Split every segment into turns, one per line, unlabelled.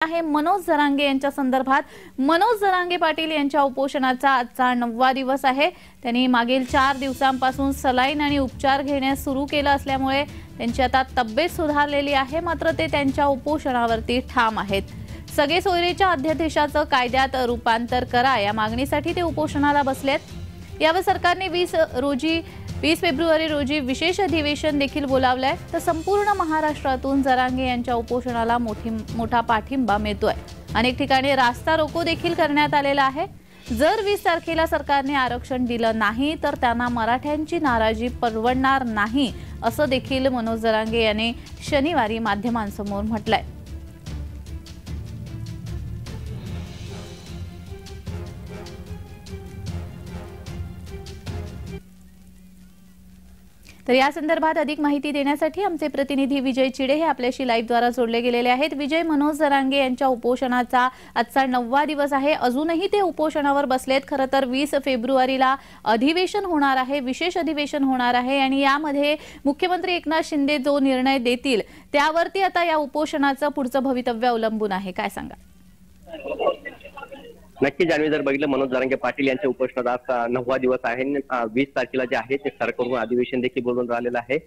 आहे मनोज जरांगे यांच्या संदर्भात। मनोज जरांगे पाटील यांच्या उपोषणाचा आजचा 9वा दिवस आहे। त्यांनी मागील 4 दिवसांपासून सलाईन आणि उपचार घेण्यास सुरू केलं असल्यामुळे त्यांची आता तब्येत सुधारलेली आहे, मात्र ते त्यांच्या उपोषणावरती ठाम आहेत। सगळे सोयरेच्या अध्यादेशाचं कायद्यात रूपांतर करा या मागणीसाठी ते उपोषणाला बसलेत। यावर सरकारने 20 फेब्रुवारी रोजी विशेष अधिवेशन देखील बोलावलंय। तर संपूर्ण महाराष्ट्रातून जरांगे यांच्या उपोषणाला मोठा पाठिंबा मिळतोय। अनेक ठिकाणी रास्ता रोको देखील करण्यात आलेला आहे। जर 20 तारखेला सरकारने आरक्षण दिलं नाही तर त्यांना मराठ्यांची नाराजी परवडणार नाही, असं देखील मनोज जरांगे यांनी शनिवारी माध्यमांसमोर म्हटलंय। तर या संदर्भात अधिक माहिती देण्यासाठी आमचे प्रतिनिधी विजय चिडे हे आपल्याशी लाईव्ह द्वारा जोडले गेलेले आहेत। विजय, मनोज जरांगे यांच्या उपोषणाचा आजचा 9वा दिवस आहे, अजूनही ते उपोषणावर बसलेत। खरं तर 20 फेब्रुवारीला अधिवेशन होणार आहे, विशेष अधिवेशन होणार आहे आणि यामध्ये मुख्यमंत्री एकनाथ शिंदे जो निर्णय देतील त्यावरती आता या उपोषणाचं पुढचं भवितव्य अवलंबून आहे। काय सांगा?
नक्की जान्हवी, जर बघितलं मनोज जरांगे पाटील यांच्या उपोषणाचा 9वा दिवस आहे। 20 तारखेला जे आहे ते सरकारकडून अधिवेशन देखील बोलवून राहिलेलं आहे।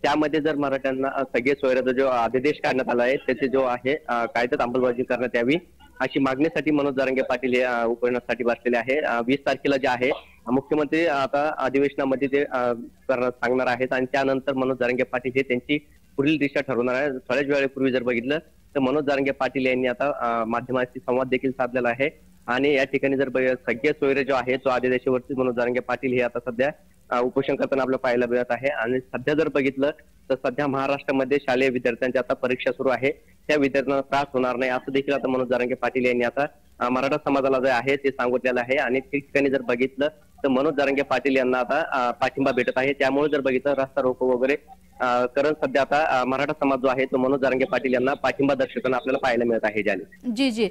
त्यामध्ये जर मराठ्यांना सगळे सोयऱ्याचा जो अध्यादेश काढण्यात आला आहे त्याचे जो आहे कायद्यात अंमलबजावणी करण्यात यावी अशी मागणीसाठी मनोज जरांगे पाटील हे उपोषणासाठी बसलेले आहे। 20 तारखेला जे आहे मुख्यमंत्री आता अधिवेशनामध्ये ते सांगणार आहेत आणि त्यानंतर मनोज जरांगे पाटील हे त्यांची पुढील दिशा ठरवणार आहे। थोड्याच वेळेपूर्वी जर बघितलं तर मनोज जरांगे पाटील यांनी आता माध्यमांशी संवाद देखील साधलेला आहे आणि या ठिकाणी जर सगळे सोयरे जो आहे तो आदेशावरती मनोज जरांगे पाटील हे आता सध्या उपोषण करताना आपल्याला पाहायला मिळत आहे। आणि सध्या जर बघितलं तर सध्या महाराष्ट्रामध्ये शालेय विद्यार्थ्यांची आता परीक्षा सुरू आहे, त्या विद्यार्थ्यांना त्रास होणार नाही असं देखील आता मनोज जरांगे पाटील यांनी आता मराठा समाजाला जे आहे ते सांगितलेलं आहे। आणि ठिकठिकाणी जर बघितलं तर मनोज जरांगे पाटील यांना आता पाठिंबा भेटत आहे। त्यामुळे जर बघितलं रस्ता रोको वगैरे करत सध्या आता मराठा समाज जो आहे तो मनोज जरांगे पाटील यांना पाठिंबा दर्शवताना आपल्याला पाहायला मिळत आहे।
जी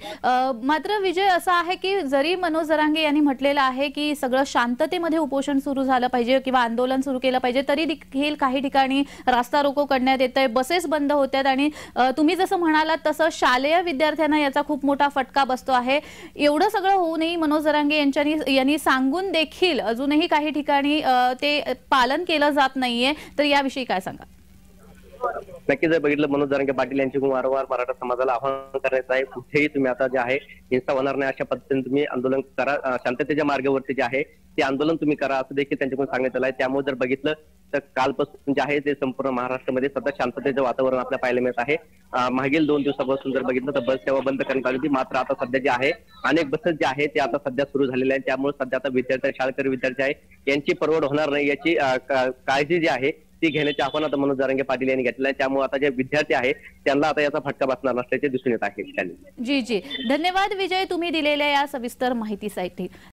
मात्र विजय, असं आहे की जरी मनोज जरांगे यांनी म्हटलेलं आहे की सगळं शांततेमध्ये उपोषण सुरू झालं पाहिजे किंवा आंदोलन सुरू केलं पाहिजे, तरी देखील काही ठिकाणी रास्ता रोको करण्यात येतंय, बसेस बंद होतात आणि तुम्ही जसं म्हणालात तसं शालेय विद्यार्थ्यांना याचा खूप मोठा फटका बसतो आहे। एवढं सगळं होऊनही मनोज जरांगे यांनी सांगून देखील अजूनही काही ठिकाणी ते पालन केलं जात नाहीये, तर याविषयी काय सांगा?
नक्की जर बघितलं मनोज जरांगे पाटील यांची वारंवार मराठा समाजाला आवाहन करायचं आहे, कुठेही तुम्ही आता जे आहे हिंसा होणार नाही अशा पद्धतीने तुम्ही आंदोलन करा, शांततेच्या मार्गावरती जे आहे ते आंदोलन तुम्ही करा असं देखील त्यांच्याकडून सांगण्यात आलं आहे। त्यामुळे जर बघितलं तर कालपासून जे आहे ते संपूर्ण महाराष्ट्रामध्ये सध्या शांततेचं वातावरण आपल्याला पाहायला मिळत आहे। मागील 2 दिवसापासून जर बघितलं तर बस सेवा बंद करण्यात आली होती, मात्र आता सध्या जे आहे अनेक बसेस जे आहे ते आता सध्या सुरू झालेले आहेत। त्यामुळे सध्या आता शाळकरी विद्यार्थी आहे यांची परवड होणार नाही याची काळजी जी आहे ती घेण्याचे आव्हान आता मनोज जरांगे पाटील यांनी घेतलं आहे। त्यामुळे आता जे विद्यार्थी आहे त्यांना आता याचा फटका बसणार नसल्याचे दिसून येत आहे।
जी धन्यवाद विजय, तुम्ही दिलेल्या या सविस्तर माहितीसाठी।